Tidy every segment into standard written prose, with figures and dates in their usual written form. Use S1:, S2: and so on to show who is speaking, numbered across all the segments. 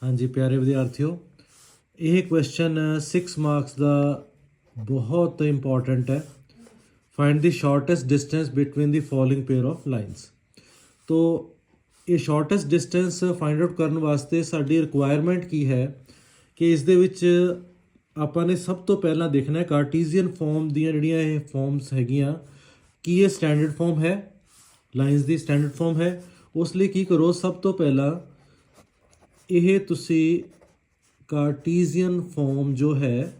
S1: हाँ जी प्यारे विद्यार्थियों, ਇਹ ਕੁਐਸਚਨ 6 ਮਾਰਕਸ ਦਾ ਬਹੁਤ ਇੰਪੋਰਟੈਂਟ ਹੈ। Find the shortest distance between the following pair of lines. तो ਇਹ ਸ਼ਾਰਟੈਸਟ ਡਿਸਟੈਂਸ ਫਾइंड ਆਊਟ ਕਰਨ ਵਾਸਤੇ ਸਾਡੀ ਰਿਕੁਆਇਰਮੈਂਟ ਕੀ ਹੈ ਕਿ ਇਸ ਦੇ ਵਿੱਚ ਆਪਾਂ ਨੇ ਸਭ ਤੋਂ ਪਹਿਲਾਂ ਦੇਖਣਾ ਹੈ ਕਾਰਟੀਜ਼ੀਅਨ ਫਾਰਮ ਦੀਆਂ ਜਿਹੜੀਆਂ ਇਹ ਫਾਰਮਸ ਹੈਗੀਆਂ, ਕੀ ਇਹ ਸਟੈਂਡਰਡ ਫਾਰਮ ਹੈ, ਲਾਈਨਸ ਦੀ ਸਟੈਂਡਰਡ ਫਾਰਮ ਹੈ। ਉਸ ਲਈ ਕੀ ਕਰੋ, ਸਭ ਤੋਂ ਪਹਿਲਾਂ ਇਹ ਤੁਸੀਂ ਕਾਰਟੀਜ਼ੀਅਨ ਫਾਰਮ ਜੋ ਹੈ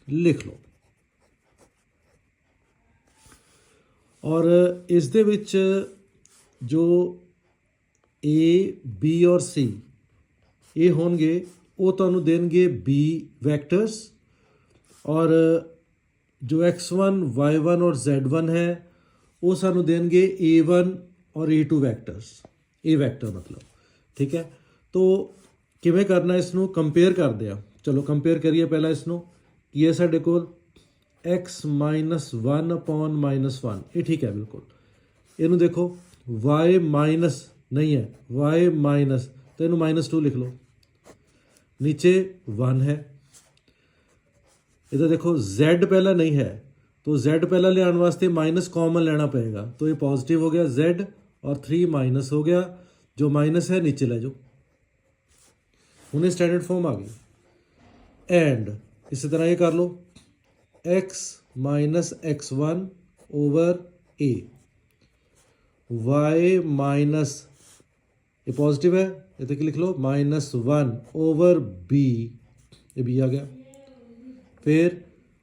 S1: ਲਿਖ ਲਓ ਔਰ ਇਸ ਦੇ ਵਿੱਚ ਜੋ ए बी और सी ये होंगे वो तुहानू देणगे बी वैक्टर्स और जो x1 y1 और z1 है वो सानू देणगे a1 और a2 वैक्टर्स, ए वैक्टर मतलब, ठीक है। तो किवें करना इसनू कंपेयर करते हैं, चलो कंपेयर करिए। पहला इसनू की है साडे कोल x -1 अपॉन -1, ये ठीक है बिल्कुल। इनू देखो y माइनस नहीं है, y माइनस, तो इनू -2 लिख लो, नीचे 1 है। इधर देखो z पहला नहीं है तो z पहला ले आने वास्ते माइनस कॉमन लेना पड़ेगा, तो ये पॉजिटिव हो गया z और 3 माइनस हो गया, जो माइनस है नीचे ले जाओ। उन्हें स्टैंडर्ड फॉर्म आ गई। एंड इसी तरह ये कर लो x -x1 over a, y minus, ये पॉजिटिव है, ये तक लिख लो -1 ओवर b, ये b आ गया। फिर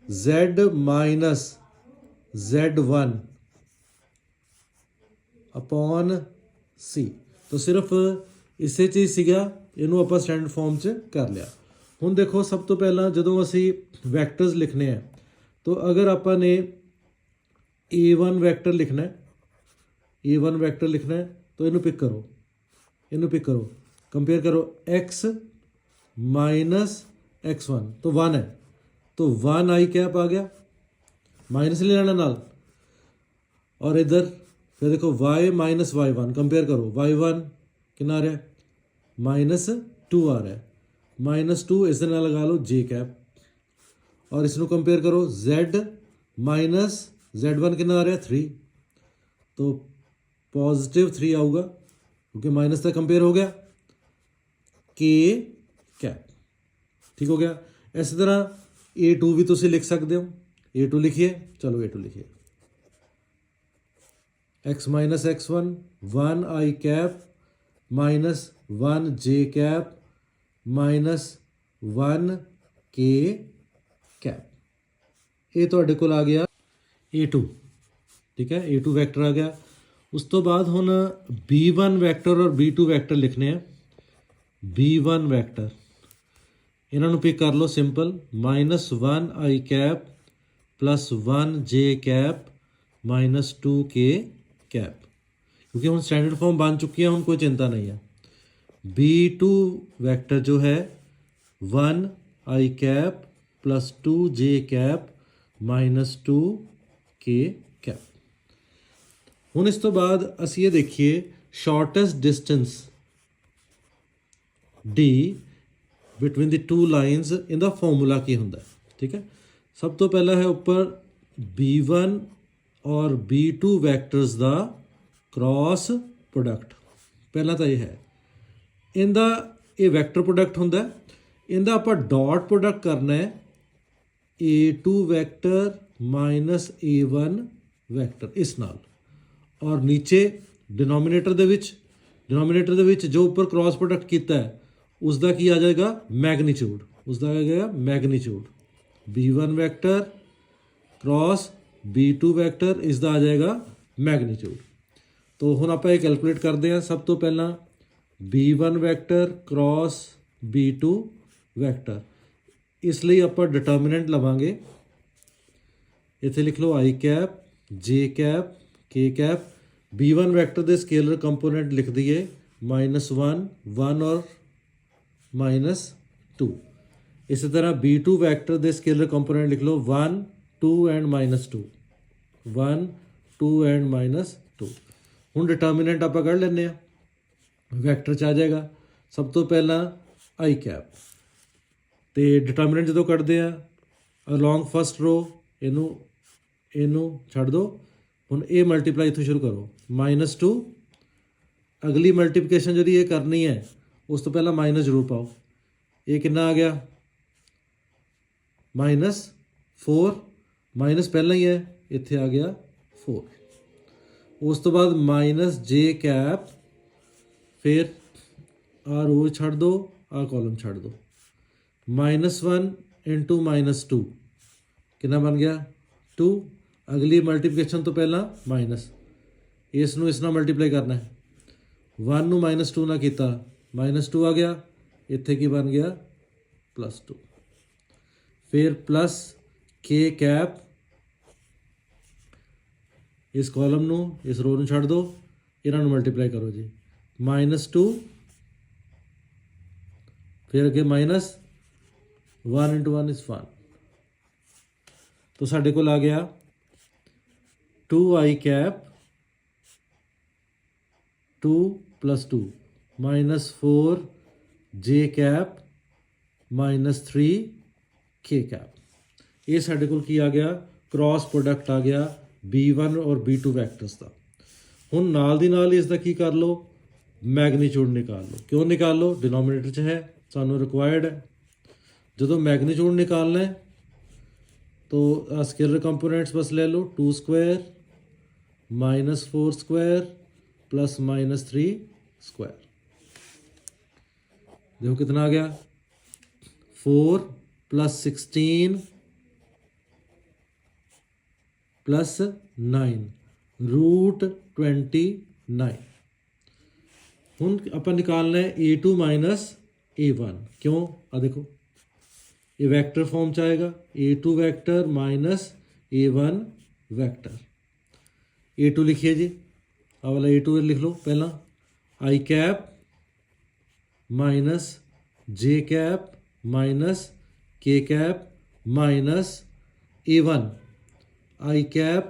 S1: z minus z1 upon c, तो सिर्फ इसे चीज़ सीगा, इनू आप स्टैंडर्ड फॉर्म च कर लिया। हुण देखो सब तो पहला जो असी वैक्टर्स लिखने हैं, तो अगर आपने a1 वैक्टर लिखना है, a1 वैक्टर लिखना है तो इनू पिक करो, इनू पिक करो, कंपेयर करो x -x1, तो 1 है, तो 1 आई कैप आ गया, माइनस ले लेना नाल। और इधर फिर देखो y -y1, कंपेयर करो, y1 कितना आ रहा है, -2 आ रहा है, -2 इस नाल लगा लो j कैप। और इसनू कंपेयर करो z -z1 कितना आ रहा है 3, तो पॉजिटिव 3 आऊगा क्योंकि माइनस तक कंपेयर हो गया, के कैप, ठीक हो गया। इस तरह a2 भी तुम लिख सकते हो, a2 लिखिए, चलो a2 लिखिए, x -x1 1 आई कैप -1 j कैप -1 के कैप, ये तुहाडे कोल आ गया a2, ठीक है, a2 वैक्टर आ गया। उस तो बाद हुण b1 वैक्टर और b2 वैक्टर लिखने हैं। b1 वैक्टर इन्हों पिक कर लो सिंपल, -1 आई कैप +1 j कैप -2 के कैप, क्योंकि हम स्टैंडर्ड फॉर्म बन चुकी है, हम कोई चिंता नहीं है। b2 वैक्टर जो है 1 आई कैप +2 j कैप -2 के कैप। ਹੁਣ ਇਸ ਤੋਂ ਬਾਅਦ ਅਸੀਂ ਇਹ ਦੇਖੀਏ ਸ਼ਾਰਟੈਸਟ ਡਿਸਟੈਂਸ D ਬਿਟਵੀਨ ਦੀ ਟੂ ਲਾਈਨਸ, ਇਹਦਾ ਫਾਰਮੂਲਾ ਕੀ ਹੁੰਦਾ, ਠੀਕ ਹੈ। ਸਭ ਤੋਂ ਪਹਿਲਾਂ ਹੈ ਉੱਪਰ B1 ਔਰ B2 ਵੈਕਟਰਸ ਦਾ ਕ੍ਰਾਸ ਪ੍ਰੋਡਕਟ। ਪਹਿਲਾਂ ਤਾਂ ਇਹ ਹੈ, ਇਹਦਾ ਇਹ ਵੈਕਟਰ ਪ੍ਰੋਡਕਟ ਹੁੰਦਾ, ਇਹਦਾ ਆਪਾਂ ਡਾਟ ਪ੍ਰੋਡਕਟ ਕਰਨਾ ਹੈ A2 ਵੈਕਟਰ -A1 ਵੈਕਟਰ ਇਸ ਨਾਲ, और नीचे डिनोमीनेटर ਦੇ ਵਿੱਚ जो ऊपर क्रॉस प्रोडक्ट किया है उसका की आ जाएगा मैगनीट्यूड, उसका आ जाएगा magnitude b1 vector cross b2 vector, इसका आ जाएगा मैगनीट्यूड। तो हुण आप कैलकुलेट करते हैं। सब तो पहला b1 vector cross b2 vector, इसलिए आप डिटर्मिनेंट लवांगे, इत्थे लिख लो आई कैप j कैप के कैप। b1 वैक्टर के स्केलर कंपोनेंट लिख दिए -1 1 और -2। इस तरह b2 वैक्टर के स्केलर कंपोनेंट लिख लो 1 2 एंड -2, 1 2 एंड -2। हुण डिटर्मिनेंट आप कढ़ लैंदे आ, वैक्टर च आ जाएगा। सब तो पहला आई कैप। तो डिटरमिनेंट जो कटते हैं अलॉन्ग फस्ट रो इनू छड़ दो। हुण ये मल्टीप्लाई इत्थों शुरू करो -2। अगली मल्टीप्लिकेशन जी ये करनी है उस तो पहला माइनस जरूर पाओ। ये कितना आ गया -4 माइनस पहला ही है इत्थे आ गया 4। उस तो बाद -j कैप फिर आ रो छड़ दो आ कॉलम छड़ दो। -1 इंटू -2 कितना बन गया 2। अगली मल्टीप्लिकेशन तो पहला माइनस इसनों इस नाल मल्टीप्लाई करना है 1 नू -2 ना किया -2 आ गया इत्थे की बन गया +2। फिर प्लस k कैप इस कॉलम नू इस रो नू छड़ दो इन्हों मल्टीप्लाई करो जी -2 फिर अगे -1 इंटू 1 इज़ 1। तो साढ़े को आ गया 2i cap 2 + 2 -4 j cap -3 k cap. ये साढ़े को आ गया क्रॉस प्रोडक्ट आ गया B1 और B2 वैक्टर्स का। हुण नाल दी नाल इसका की कर लो मैगनीच्यूड निकाल लो। क्यों निकाल लो डिनोमीनेटर च है सानू रिक्वायर्ड है। जो मैगनीच्यूड निकालना है तो स्केलर कंपोनेंट्स बस ले लो 2 स्क्वायर -4 स्क्वायर प्लस -3 स्क्वायर। देखो कितना आ गया 4 + 16 + 9 √29। हुण आपां निकालना है A2 - A1। क्यों आ देखो ये वैक्टर फॉर्म च आएगा A2 vector -A1 vector. A2 लिखिए जी आ वाला A2 लिख लो पहला i cap -j cap -k cap -A1 i cap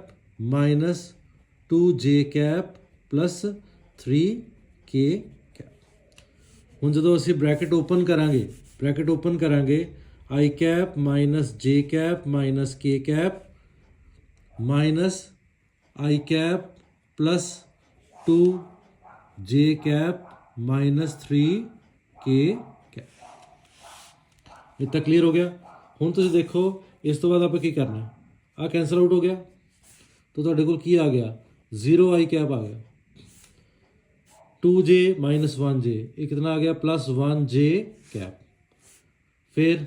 S1: -2j cap +3k cap. हुण जो असी ब्रैकेट ओपन करांगे i cap -j cap -k cap -i cap +2j cap -3k cap. इतना clear हो गया। हुण तुसीं देखो इस तो बाद आप की करना है आ कैंसल आउट हो गया तो तुहाडे कोल की आ गया 0i कैप आ गया 2j -1j ये कितना आ गया +1j कैप। फिर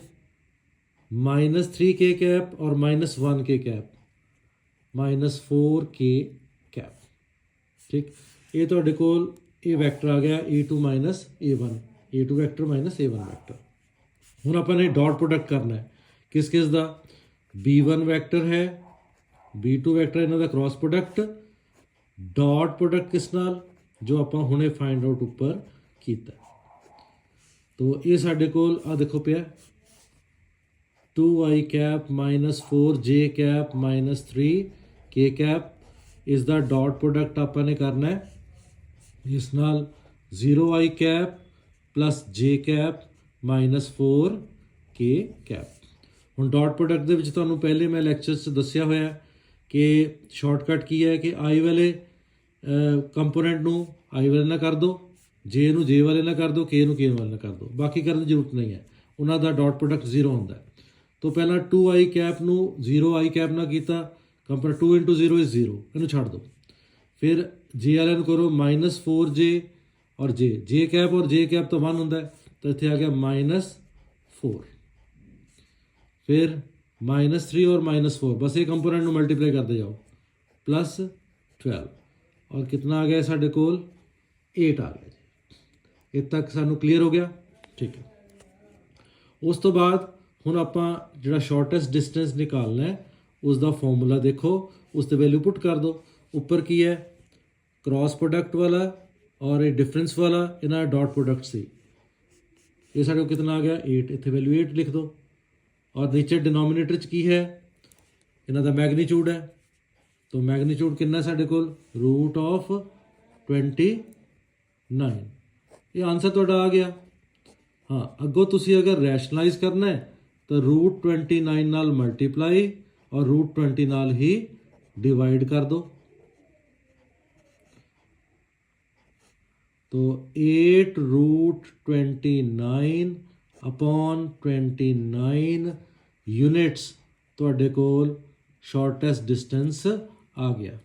S1: -3k कैप और -1k कैप -4k कैप। ठीक ये तुहाडे कोल ये वैक्टर आ गया A2 - A1 A2 vector -A1 vector. हुण आपां ने डॉट प्रोडक्ट करना है किस दा B1 वैक्टर है B2 वैक्टर इन्हां दा क्रॉस प्रोडक्ट डॉट प्रोडक्ट किस नाल जो आपां हुणे फाइंड आउट उपर कीता। तो ये साडे कोल आ देखो पिया 2i cap -4j cap -3k cap इसका डॉट प्रोडक्ट आपां ने करना है इस नाल 0i cap +j cap -4k cap. हुण डॉट प्रोडक्ट दे विच तुहानूं पहले मैं लैक्चर च दस्सिया होया कि शॉर्टकट की है कि आई वाले कंपोनेंट नूं आई वाले ना कर दो जे नूं जे वाले ना कर दो के नूं के वाले ना कर दो बाकी करने की जरूरत नहीं है उन्हां दा डॉट प्रोडक्ट 0 हुंदा है। तो पहला 2i कैप नूं 0i कैप ना कीता कंपेयर 2 × 0 = 0 इनू छड़ दो। फिर जे वाले नूं करो -4j और जे कैप और जे कैप तो 1 हुंदा है तो इत्थे आ गया -4। फिर -3 और -4 बस ये कंपोनेंट नूं मल्टीप्लाई करते जाओ +12 और कितना आ गया साढ़े कोल 8 आ गया। इतने तक सानू क्लीयर हो गया। ठीक है उस तो बाद हुण आपां जिहड़ा शॉर्टेस्ट डिस्टेंस निकालना है उसका फॉर्मूला देखो उस ते वैल्यू पुट कर दो। ऊपर की है क्रॉस प्रोडक्ट वाला और ये डिफरेंस वाला इन्हां डॉट प्रोडक्ट सी ये साढ़े को कितना आ गया 8 इत्थे वैल्यू 8 लिख दो। और नीचे डिनोमीनेटर च की है इन्हां दा मैगनीच्यूड है तो मैगनीच्यूड कितना साढ़े कोल √29 ये आंसर तुहाडा आ गया। हाँ अगों तुसी अगर रैशनलाइज करना है तो √29 नाल मल्टीप्लाई और √20 नाल ही डिवाइड कर दो। तो 8√29 अपॉन 29 यूनिट्स ਤੁਹਾਡੇ ਕੋਲ ਸ਼ਾਰਟੈਸਟ ਡਿਸਟੈਂਸ ਆ ਗਿਆ।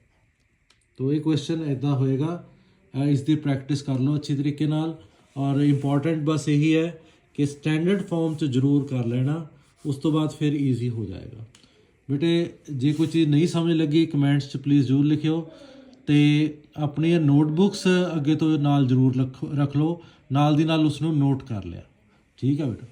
S1: तो ये क्वेश्चन इदा होएगा, इसकी प्रैक्टिस कर लो अच्छी तरीके नाल। और इंपॉर्टेंट बस यही है कि स्टैंडर्ड फॉर्म च जरूर कर लेना, उस तो बाद फिर ईजी हो जाएगा। बेटे जे कोई चीज़ नहीं समझ लगी कमेंट्स च प्लीज़ जरूर लिखियो, तो अपनी नोटबुक्स अगे तो नाल जरूर रख लो, नाल दी नाल उसनू नोट कर लिया। ठीक है बेटा।